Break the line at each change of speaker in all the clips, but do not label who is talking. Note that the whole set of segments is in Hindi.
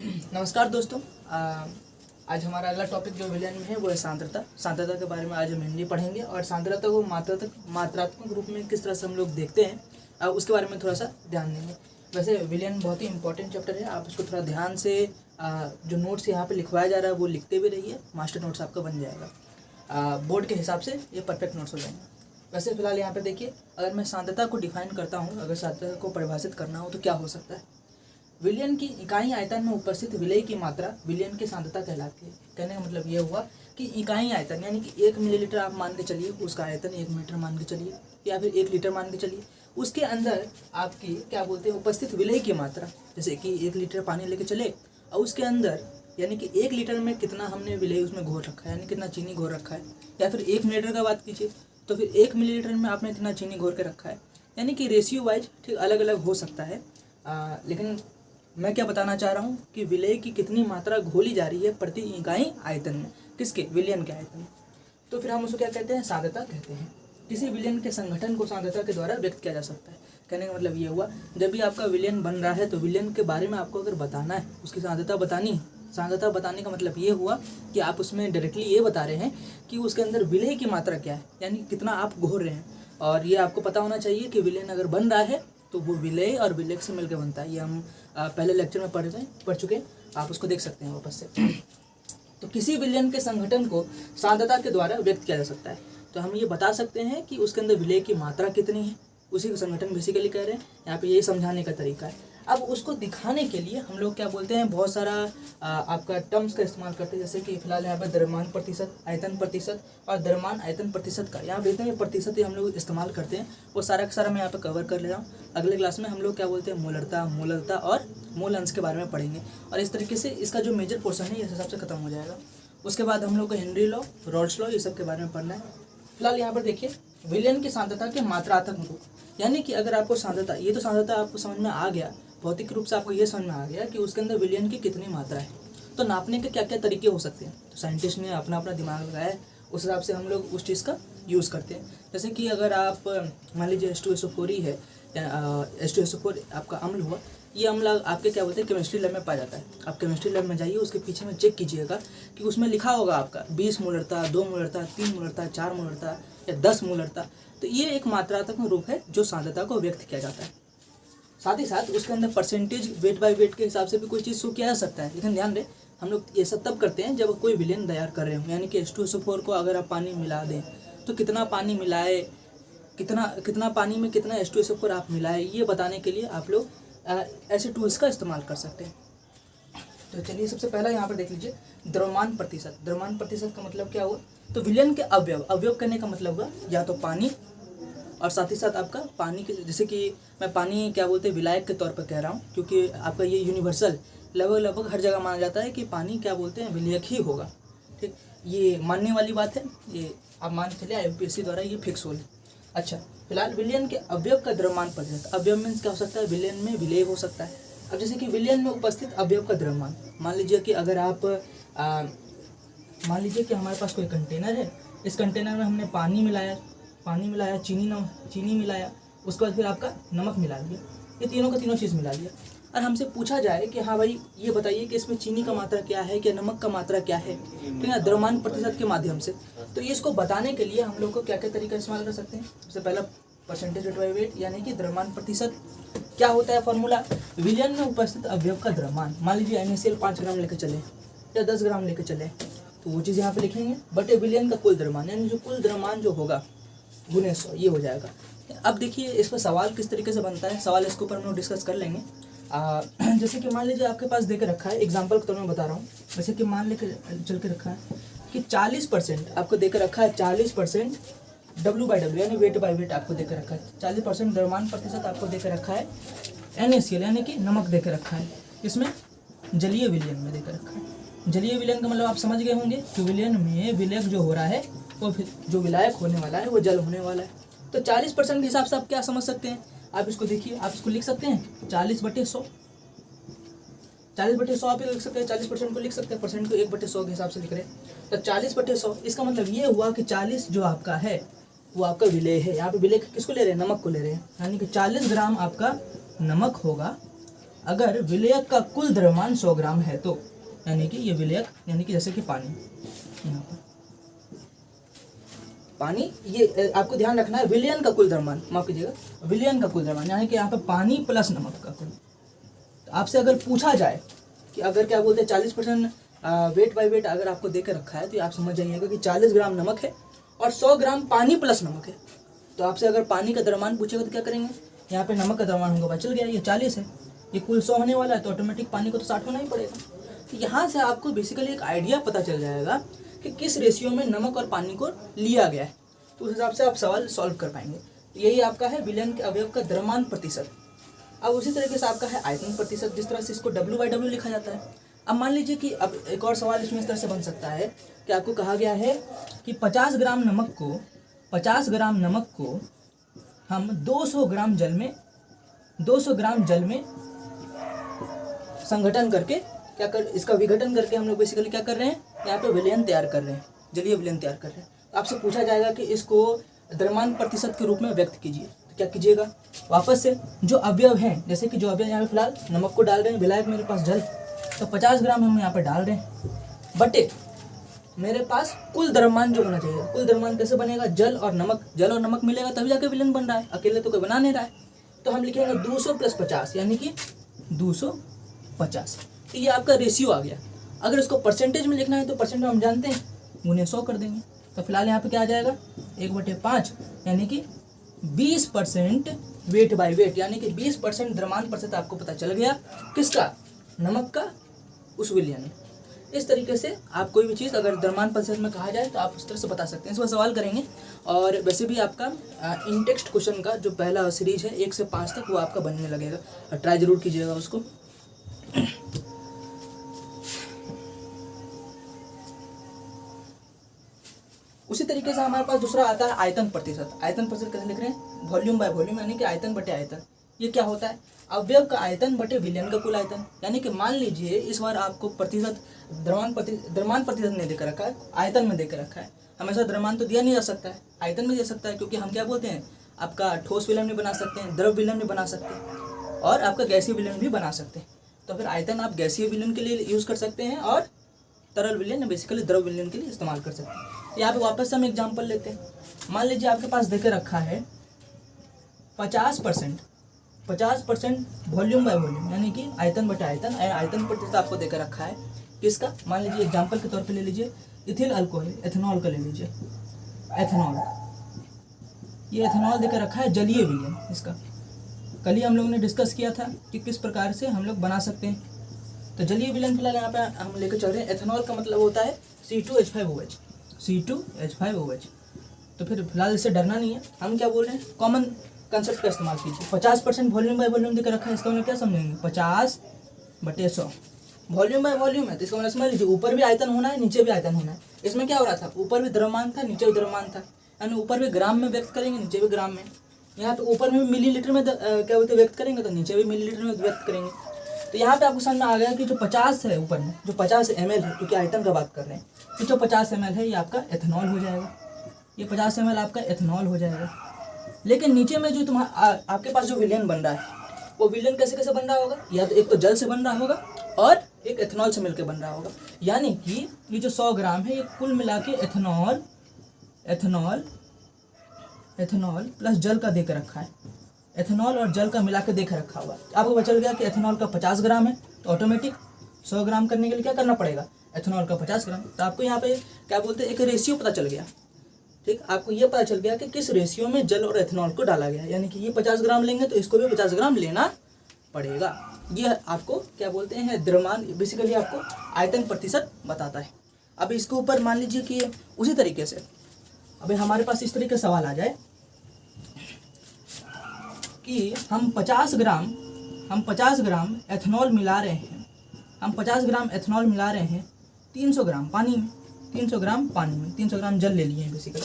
नमस्कार दोस्तों। आज हमारा अगला टॉपिक जो विलियन में है वो है सांद्रता। सांद्रता के बारे में आज हम हिंदी पढ़ेंगे और सांद्रता को मात्रात्मक रूप में किस तरह से हम लोग देखते हैं उसके बारे में थोड़ा सा ध्यान देंगे। वैसे विलियन बहुत ही इंपॉर्टेंट चैप्टर है, आप इसको थोड़ा ध्यान से जो नोट्स यहाँ पे लिखवाया जा रहा है वो लिखते भी रहिए, मास्टर नोट्स आपका बन जाएगा। बोर्ड के हिसाब से ये परफेक्ट नोट्स हो जाएंगे। वैसे फिलहाल यहाँ पे देखिए, अगर मैं सांद्रता को डिफाइन करता हूँ, अगर सांद्रता को परिभाषित करना हो तो क्या हो सकता है। विलयन की इकाई आयतन में उपस्थित विलय की मात्रा विलयन की सांद्रता कहलाती है। कहने का मतलब ये हुआ कि इकाई आयतन यानी कि 1 मिलीलीटर आप मान के चलिए, उसका आयतन 1 मीटर मान के चलिए या फिर 1 लीटर मान के चलिए, उसके अंदर आपकी क्या बोलते हैं उपस्थित विलय की मात्रा। जैसे कि 1 लीटर पानी लेके चले और उसके अंदर यानी कि 1 लीटर में कितना हमने विलय उसमें घोर रखा है, यानी कितना चीनी घोर रखा है, या फिर 1 मिलीलीटर का बात कीजिए तो फिर 1 मिलीलीटर में आपने इतना चीनी घोर के रखा है, यानी कि रेशियो वाइज ठीक अलग अलग हो सकता है। लेकिन मैं क्या बताना चाह रहा हूँ कि विलय की कितनी मात्रा घोली जा रही है प्रति इकाई आयतन में, किसके, विलयन के आयतन में। तो फिर हम उसको क्या कहते हैं, सांद्रता कहते हैं। किसी विलयन के संगठन को सांद्रता के द्वारा व्यक्त किया जा सकता है। कहने का मतलब ये हुआ, जब भी आपका विलयन बन रहा है तो विलयन के बारे में आपको अगर बताना है, उसकी सांद्रता बतानी है। सांद्रता बताने का मतलब ये हुआ कि आप उसमें डायरेक्टली ये बता रहे हैं कि उसके अंदर विलय की मात्रा क्या है, यानी कितना आप घोर रहे हैं। और ये आपको पता होना चाहिए कि विलयन अगर बन रहा है तो वो विलय और विलयक से मिलकर बनता है। ये हम पहले लेक्चर में पढ़ चुके हैं, आप उसको देख सकते हैं वापस से। तो किसी विलयन के संगठन को सांद्रता के द्वारा व्यक्त किया जा सकता है। तो हम ये बता सकते हैं कि उसके अंदर विलय की मात्रा कितनी है, उसी का संगठन बेसिकली कह रहे हैं। यहाँ पे यही समझाने का तरीका है। अब उसको दिखाने के लिए हम लोग क्या बोलते हैं, बहुत सारा आपका टर्म्स का इस्तेमाल करते हैं। जैसे कि फिलहाल यहाँ पर द्रव्यमान प्रतिशत, आयतन प्रतिशत और द्रव्यमान आयतन प्रतिशत का यहाँ देखते हैं प्रतिशत ही हम लोग इस्तेमाल करते हैं। वो सारा का सारा मैं यहाँ पे कवर कर ले रहा हूँ। अगले क्लास में हम लोग क्या बोलते हैं, मोलरता और मूल अंश के बारे में पढ़ेंगे। और इस तरीके से इसका जो मेजर पोर्शन है इस हिसाब से खत्म हो जाएगा। उसके बाद हम लोग को हेनरी लॉ, रॉल्स लॉ, ये सब के बारे में पढ़ना है। फिलहाल यहाँ पर देखिए, विलयन की सांद्रता के मात्रात्मक रूप, यानी कि अगर आपको सांद्रता, ये तो सांद्रता आपको समझ में आ गया, भौतिक रूप से आपको ये समझ में आ गया कि उसके अंदर विलयन की कितनी मात्रा है। तो नापने के क्या क्या तरीके हो सकते हैं, तो साइंटिस्ट ने अपना अपना दिमाग लगाया है, उस हिसाब से हम लोग उस चीज़ का यूज़ करते हैं। जैसे कि अगर आप मान लीजिए H2SO4 ही है, H2SO4 आपका अम्ल हुआ, ये अम्ल आपके क्या बोलते हैं केमिस्ट्री लैब में पाया जाता है। आप केमिस्ट्री लैब में जाइए, उसके पीछे में चेक कीजिएगा कि उसमें लिखा होगा आपका 20 मोलरता, 2 मोलरता, 3 मोलरता, 4 मोलरता या 10 मोलरता। तो ये एक मात्रात्मक रूप है जो सांद्रता को व्यक्त किया जाता है। साथ ही साथ उसके अंदर परसेंटेज, वेट बाय वेट के हिसाब से भी कोई चीज़ शो किया जा सकता है। लेकिन ध्यान दें, हम लोग ये सब तब करते हैं जब कोई विलयन तैयार कर रहे हो, यानी कि H2SO4 को अगर आप पानी मिला दें तो कितना पानी मिलाए, कितना पानी में कितना H2SO4 आप मिलाए, ये बताने के लिए आप लोग ऐसे टूल्स का इस्तेमाल कर सकते हैं। तो चलिए सबसे पहला यहाँ पर देख लीजिए, द्रव्यमान प्रतिशत। द्रव्यमान प्रतिशत का मतलब क्या हुआ, तो विलयन के अवयव करने का मतलब हुआ या तो पानी और साथ ही साथ आपका पानी के, जैसे कि मैं पानी क्या बोलते हैं विलायक के तौर पर कह रहा हूँ, क्योंकि आपका ये यूनिवर्सल लगभग हर जगह माना जाता है कि पानी क्या बोलते हैं विलयक ही होगा। ठीक, ये मानने वाली बात है, ये आप मान के चलिए, IUPAC द्वारा ये फिक्स हो। अच्छा, फिलहाल विलयन के अवयव का द्रव्यमान प्रतिशत। अवयव मीन्स क्या हो सकता है, विलयन में विलय हो सकता है। अब जैसे कि विलयन में उपस्थित अवयव का द्रव्यमान, मान लीजिए कि अगर आप मान लीजिए कि हमारे पास कोई कंटेनर है, इस कंटेनर में हमने पानी मिलाया, चीनी मिलाया, उसके बाद फिर आपका नमक मिला लिया, ये तीनों का तीनों चीज़ मिला लिया। और हमसे पूछा जाए कि हाँ भाई ये बताइए कि इसमें चीनी का मात्रा क्या है, क्या नमक का मात्रा क्या है, ठीक है, द्रव्यमान प्रतिशत के माध्यम से। तो ये इसको बताने के लिए हम लोग को क्या क्या तरीका इस्तेमाल कर सकते हैं। सबसे पहला परसेंटेज वेट बाई वेट, यानी कि द्रव्यमान प्रतिशत क्या होता है फॉर्मूला, विलयन में उपस्थित अवयव का द्रव्यमान। मान लीजिए NaCl 5 ग्राम लेकर चले या 10 ग्राम लेकर चले, तो वो चीज़ यहाँ पे लिखेंगे, बटे विलयन का कुल द्रव्यमान, यानी जो कुल द्रव्यमान जो होगा गुने 100, ये हो जाएगा। अब देखिए इस पर सवाल किस तरीके से बनता है, सवाल इसके ऊपर हम लोग डिस्कस कर लेंगे। जैसे कि मान लीजिए आपके पास देकर रखा है, एग्जांपल के तौर में बता रहा हूँ, जैसे कि मान लेकर चल के रखा है कि 40% आपको देकर रखा है, 40% W/W यानी वेट बाय वेट आपको देकर रखा है, 40% द्रव्यमान प्रतिशत आपको देकर रखा है, NaCl यानी कि नमक देकर रखा है, इसमें जलीय विलयन में देकर रखा है। जलीय विलयन का मतलब आप समझ गए होंगे कि विलयन में विलयक जो हो रहा है वो फिर जो विलायक होने वाला है वो जल होने वाला है। तो 40% के हिसाब से आप क्या समझ सकते हैं, आप इसको देखिए, आप इसको लिख सकते हैं 40/100, 40/100 आप लिख सकते हैं, 40% को लिख सकते हैं, परसेंट को 1/100 के हिसाब से लिख रहे हैं। तो 40/100 इसका मतलब ये हुआ कि 40 जो आपका है वो आपका विलय है। यहाँ पे विलय किसको ले रहे हैं, नमक को ले रहे हैं, यानी कि 40 ग्राम आपका नमक होगा अगर विलेयक का कुल द्रव्यमान 100 ग्राम है तो, यानी कि ये विलेयक, यानी कि जैसे कि पानी, यहाँ पर पानी, ये आपको ध्यान रखना है विलयन का कुल द्रव्यमान, माफ कीजिएगा, विलयन का कुल द्रव्यमान, यानी कि यहाँ पे पानी प्लस नमक का कुल। तो आपसे अगर पूछा जाए कि अगर क्या बोलते हैं 40% वेट बाय वेट अगर आपको देकर रखा है, तो आप समझ जाइएगा कि 40 ग्राम नमक है और 100 ग्राम पानी प्लस नमक है। तो आपसे अगर पानी का द्रव्यमान पूछेगा तो क्या करेंगे, यहाँ पे नमक का द्रव्यमान होगा, चल गया, ये 40 है, ये कुल 100 होने वाला है, तो ऑटोमेटिक पानी को तो 60 होना ही पड़ेगा। तो यहाँ से आपको बेसिकली एक आइडिया पता चल जाएगा कि किस रेशियो में नमक और पानी को लिया गया है, तो उस हिसाब से आप सवाल सॉल्व कर पाएंगे। तो यही आपका है विलयन के अवयव का द्रव्यमान प्रतिशत। अब उसी तरीके से आपका है आयतन प्रतिशत, जिस तरह से इसको W/W लिखा जाता है। अब मान लीजिए कि अब एक और सवाल इसमें इस तरह से बन सकता है कि आपको कहा गया है कि 50 ग्राम नमक को हम 200 ग्राम जल में संघटन करके इसका विघटन करके हम लोग बेसिकली क्या कर रहे हैं, यहाँ पे विलयन तैयार कर रहे हैं, जलीय विलयन तैयार कर रहे हैं। आपसे पूछा जाएगा कि इसको द्रव्यमान प्रतिशत के रूप में व्यक्त कीजिए, तो क्या कीजिएगा, वापस से जो अवयव हैं, जैसे कि जो अवयव यहाँ पे फिलहाल नमक को डाल रहे हैं, विलायक मेरे पास जल, तो 50 ग्राम हम यहाँ पे डाल रहे हैं, बटे मेरे पास कुल द्रव्यमान जो होना चाहिए। कुल द्रव्यमान कैसे बनेगा, जल और नमक मिलेगा तभी जाके विलयन बन रहा है, अकेले तो कोई बना नहीं रहा है। तो हम लिखेंगे 200 + 50, यानी कि 250। तो ये आपका रेशियो आ गया। अगर इसको परसेंटेज में लिखना है तो परसेंट में हम जानते हैं, गुने 100 कर देंगे। तो फिलहाल यहाँ पे क्या आ जाएगा, 1/5, यानी कि 20% वेट बाय वेट, यानी कि 20% द्रव्यमान प्रतिशत आपको पता चल गया, किसका, नमक का, उस विलयन में। इस तरीके से आप कोई भी चीज़ अगर द्रव्यमान प्रतिशत में कहा जाए तो आप उस तरह से बता सकते हैं। इस पर सवाल करेंगे। और वैसे भी आपका इन टेक्स्ट क्वेश्चन का जो पहला सीरीज है 1 से 5 तक, वो आपका बनने लगेगा, ट्राई जरूर कीजिएगा उसको। उसी तरीके से हमारे पास दूसरा आता है आयतन प्रतिशत। आयतन प्रतिशत कैसे लिख रहे हैं, वॉल्यूम बाय वॉल्यूम, यानी कि आयतन बटे आयतन। ये क्या होता है, अवयव का आयतन बटे विलयन का कुल आयतन। यानी कि मान लीजिए इस बार आपको प्रतिशत द्रव्यमान प्रतिशत नहीं देकर रखा है, आयतन में देकर रखा है। हमेशा द्रव्यमान तो दिया नहीं जा सकता है, आयतन में दे सकता है, क्योंकि हम क्या बोलते हैं, आपका ठोस विलयन भी बना सकते हैं, द्रव विलयन भी बना सकते हैं, और आपका गैसीय विलयन भी बना सकते हैं। तो फिर आयतन आप गैसीय विलयन के लिए यूज़ कर सकते हैं और तरल विलयन बेसिकली द्रव विलयन के लिए इस्तेमाल कर सकते हैं। यहाँ पे वापस हम एग्जांपल लेते हैं। मान लीजिए आपके पास देकर रखा है 50% वॉल्यूम बाय वॉल्यूम, यानी कि आयतन बटे आयतन, आयतन प्रतिशत आपको देकर रखा है किसका, मान लीजिए एग्जांपल के तौर पे ले लीजिए इथिल अल्कोहल, एथेनॉल का ले लीजिए, एथेनॉल, ये एथेनॉल देकर रखा है जलीय विलयन इसका। कल ही हम लोगों ने डिस्कस किया था कि किस प्रकार से हम लोग बना सकते हैं। तो जलीय विलयन फिलहाल यहाँ पे हम लेकर चल रहे हैं। एथेनॉल का मतलब होता है C2H5OH, C2H5OH। तो फिर फिलहाल इससे डरना नहीं है, हम क्या बोल रहे हैं, कॉमन कंसेप्ट का इस्तेमाल कीजिए। 50% वॉल्यूम बाय वॉल्यूम देकर रखा है, इसका मतलब क्या समझेंगे, 50/100 वॉल्यूम बाय वॉल्यूम है, तो इसका मतलब समझ लीजिए ऊपर भी आयतन होना है, नीचे भी आयतन होना है। इसमें क्या हो रहा था, ऊपर भी द्रव्यमान था, नीचे भी द्रव्यमान था, यानी ऊपर भी ग्राम में व्यक्त करेंगे, नीचे भी ग्राम में। यहाँ पे ऊपर में मिलीलीटर में क्या बोलते व्यक्त करेंगे, तो नीचे भी मिलीलीटर में व्यक्त करेंगे। तो यहाँ पे आपको समझ में आ गया कि जो 50 है ऊपर में, जो 50 ml है, क्योंकि आयतन का बात कर रहे हैं, तो जो 50 ml है ये आपका एथेनॉल हो जाएगा, ये 50 ml आपका एथेनॉल हो जाएगा। लेकिन नीचे में जो आपके पास जो विलयन बन रहा है, वो विलयन कैसे कैसे बन रहा होगा, या तो एक तो जल से बन रहा होगा और एक एथेनॉल से मिलकर बन रहा होगा। यानी कि ये जो 100 ग्राम है, ये कुल मिला के एथेनॉल प्लस जल का देकर रखा है, एथेनॉल और जल का मिला के देकर रखा हुआ। आपको बचल गया कि एथेनॉल का 50 ग्राम है, तो ऑटोमेटिक 100 ग्राम करने के लिए क्या करना पड़ेगा, एथेनॉल का 50 ग्राम। तो आपको यहाँ पे क्या बोलते हैं, एक रेशियो पता चल गया। ठीक, आपको ये पता चल गया कि किस रेशियो में जल और एथेनॉल को डाला गया, यानी कि ये 50 ग्राम लेंगे तो इसको भी 50 ग्राम लेना पड़ेगा। ये आपको क्या बोलते हैं, द्रव्यमान, बेसिकली आपको आयतन प्रतिशत बताता है। अब इसके ऊपर मान लीजिए कि उसी तरीके से अभी हमारे पास इस तरीके सवाल आ जाए कि हम 50 ग्राम एथेनॉल मिला रहे हैं, 300 ग्राम पानी में, 300 ग्राम जल ले लिए हैं बेसिकली।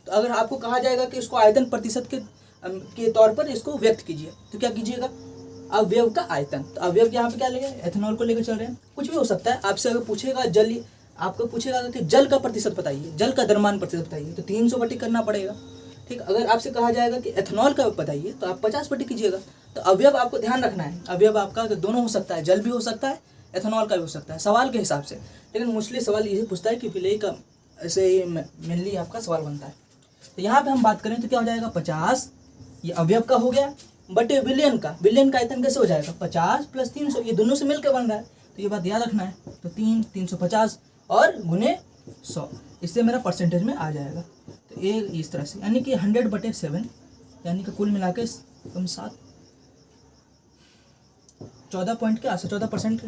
तो अगर आपको कहा जाएगा कि इसको आयतन प्रतिशत के तौर पर इसको व्यक्त कीजिए, तो क्या कीजिएगा, अवयव का आयतन। तो अवयव यहाँ पे क्या लेंगे, एथेनॉल को लेकर चल रहे हैं। कुछ भी हो सकता है, आपसे अगर पूछेगा आपको पूछेगा कि जल का प्रतिशत बताइए, जल का द्रव्यमान प्रतिशत बताइए, तो 300 बटी करना पड़ेगा। ठीक, अगर आपसे कहा जाएगा कि एथेनॉल का बताइए तो आप 50 कीजिएगा। तो अवयव आपको ध्यान रखना है, अवयव आपका दोनों हो सकता है, जल भी हो सकता है, एथेनॉल का भी हो सकता है सवाल के हिसाब से। लेकिन मोस्टली सवाल यही पूछता है कि विलेय का, ऐसे ही मेनली आपका सवाल बनता है। तो यहाँ पे हम बात करें तो क्या हो जाएगा 50, ये अवयव का हो गया, बटे विलियन का। विलियन का आयतन कैसे हो जाएगा 50 + 300, ये दोनों से मिलकर बन रहा है, तो ये बात याद रखना है। तो 350 और गुने 100, इससे मेरा परसेंटेज में आ जाएगा। तो ये इस तरह से, यानी कि 100/7, यानी कि कुल मिला के कम 14 पॉइंट के आस 14%,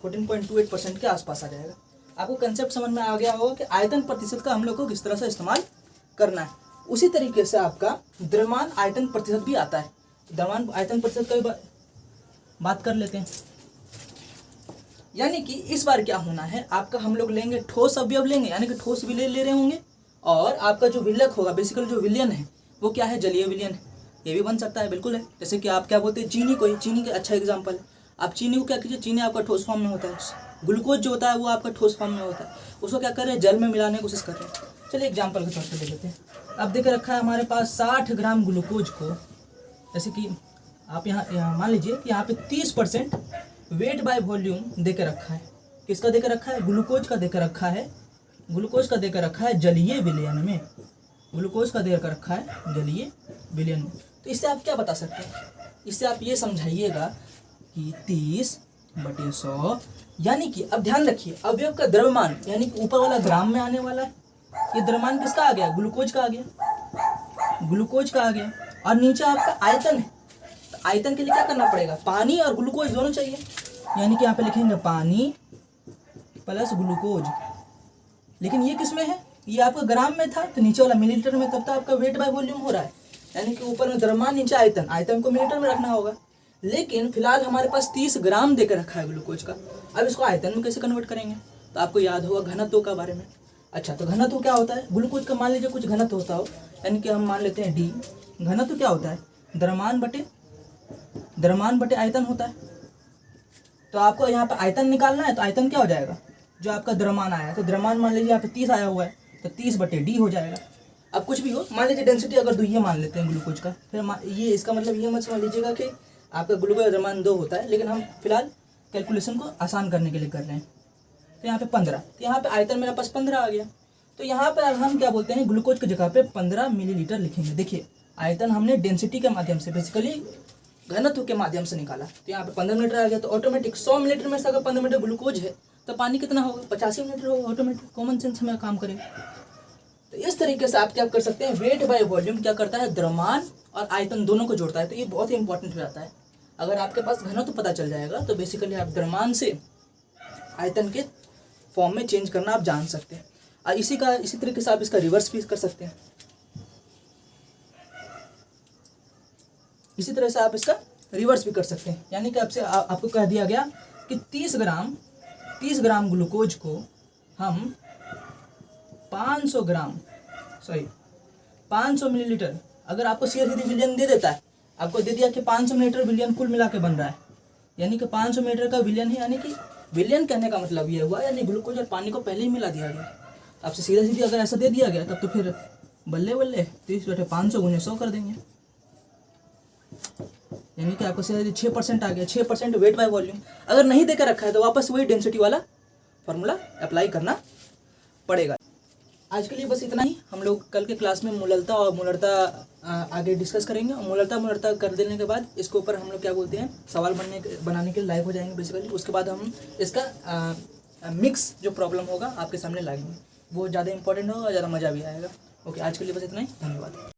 14.28% के आसपास आ जाएगा। आपको कंसेप्ट समझ में आ गया होगा कि आयतन प्रतिशत का हम लोग को किस तरह से इस्तेमाल करना है। उसी तरीके से आपका द्रव्यमान आयतन प्रतिशत भी आता है। द्रव्यमान आयतन प्रतिशत का भी बात कर लेते हैं। यानी कि इस बार क्या होना है आपका, हम लोग लेंगे ठोस अवयव लेंगे, यानी कि ठोस विलय ले रहे होंगे, और आपका जो विलयक होगा, बेसिकली जो विलयन है वो क्या है, जलीय विलयन है। ये भी बन सकता है, बिल्कुल है। जैसे कि आप क्या बोलते हैं, चीनी को, चीनी का अच्छा एग्जाम्पल है। आप चीनी को क्या कीजिए, चीनी आपका ठोस फॉर्म में होता है, ग्लूकोज जो होता है वो आपका ठोस फॉर्म में होता है, उसको क्या कर रहे हैं, जल में मिलाने की कोशिश कर रहे हैं। चलिए एग्जाम्पल के तौर पर ले लेते हैं। अब देख रखा है हमारे पास 60 ग्राम ग्लूकोज को, जैसे कि आप यहाँ मान लीजिए कि यहाँ पे 30% वेट बाय वॉल्यूम दे के रखा है। किसका दे के रखा है, ग्लूकोज का दे के रखा है, ग्लूकोज का दे के रखा है जलीय विलयन में, ग्लूकोज का दे कर रखा है जलीय विलयन में। तो इससे आप क्या बता सकते हैं, इससे आप ये समझाइएगा कि 30/100, यानी कि अब ध्यान रखिए अवयव का द्रव्यमान, यानी कि ऊपर वाला ग्राम में आने वाला है, ये द्रव्यमान किसका आ गया, ग्लूकोज का आ गया, ग्लूकोज का आ गया, और नीचे आपका आयतन है। तो आयतन के लिए क्या करना पड़ेगा, पानी और ग्लूकोज दोनों चाहिए, यानी कि यहाँ पे लिखेंगे पानी प्लस ग्लूकोज। लेकिन ये किस में है, ये आपका ग्राम में था, तो नीचे वाला मिलीलीटर में, तब तो आपका वेट बाय वॉल्यूम हो रहा है, यानी कि ऊपर में द्रव्यमान, नीचे आयतन, आयतन को मिलीलीटर में रखना होगा। लेकिन फिलहाल हमारे पास 30 ग्राम देकर रखा है ग्लूकोज का। अब इसको आयतन में कैसे कन्वर्ट करेंगे, तो आपको याद होगा घनत्व का बारे में। अच्छा, तो घनत्व क्या होता है, ग्लूकोज का मान लीजिए कुछ घनत्व होता हो, यानी कि हम मान लेते हैं डी। घनत्व क्या होता है, द्रव्यमान बटे आयतन होता है। तो आपको यहाँ पे आयतन निकालना है, तो आयतन क्या हो जाएगा, जो आपका द्रव्यमान आया है, तो द्रव्यमान मान लीजिए यहाँ पे 30 आया हुआ है, तो 30/D हो जाएगा। अब कुछ भी हो, मान लीजिए डेंसिटी अगर 2 ये मान लेते हैं ग्लूकोज का, फिर ये इसका मतलब ये मत समझ लीजिएगा कि आपका ग्लूकोज द्रव्यमान 2 होता है, लेकिन हम फिलहाल कैलकुलेशन को आसान करने के लिए कर रहे हैं। तो यहाँ पे 15, तो यहाँ पे आयतन मेरे पास 15 आ गया। तो यहाँ पर हम क्या बोलते हैं, ग्लूकोज की जगह पे 15 मिलीलीटर लिखेंगे। देखिए आयतन हमने डेंसिटी के माध्यम से, बेसिकली घनत्व के माध्यम से निकाला, तो यहाँ पे 15 मिलीलीटर आ गया। तो ऑटोमेटिक 100 मिलीलीटर में से अगर 15 मिलीलीटर ग्लूकोज है तो पानी कितना होगा, 85 मिलीलीटर होगा। ऑटोमेटिक कॉमन सेंस में काम करेगा। तो इस तरीके से आप क्या कर सकते हैं, वेट बाय वॉल्यूम क्या करता है, द्रव्यमान और आयतन दोनों को जोड़ता है। तो ये बहुत ही इंपॉर्टेंट हो जाता है। अगर आपके पास घनत्व पता चल जाएगा तो बेसिकली आप द्रव्यमान से आयतन के फॉर्म में चेंज करना आप जान सकते हैं। और इसी तरीके से आप इसका रिवर्स भी कर सकते हैं। इसी तरह से आप इसका रिवर्स भी कर सकते हैं, यानी कि आपको कह दिया गया कि 30 ग्राम ग्लूकोज को हम 500 मिलीलीटर, अगर आपको सीधे विलयन दे देता है, आपको दे दिया कि 500 मिलीलीटर विलयन कुल मिला के बन रहा है, यानी कि 500 मिलीलीटर का विलयन है, यानी कि विलयन कहने का मतलब ये हुआ यानी ग्लूकोज और पानी को पहले ही मिला दिया गया। आपसे सीधी अगर ऐसा दे दिया गया तब तो फिर बल्ले 30/500 × 100 कर देंगे, यानी कि आपको सीधे 6% आ गया। 6% वेट बाय वॉल्यूम। अगर नहीं देकर रखा है तो वापस वही डेंसिटी वाला फॉर्मूला अप्लाई करना पड़ेगा। आज के लिए बस इतना ही। हम लोग कल के क्लास में मूललता और मूलरता आगे डिस्कस करेंगे, और मूलरता कर देने के बाद इसके ऊपर हम लोग क्या बोलते हैं, सवाल बनाने के लिए लाइव हो जाएंगे बेसिकली। उसके बाद हम इसका मिक्स जो प्रॉब्लम होगा आपके सामने लाएंगे, वो ज़्यादा इंपॉर्टेंट होगा और ज़्यादा मज़ा भी आएगा। ओके, आज के लिए बस इतना ही। धन्यवाद।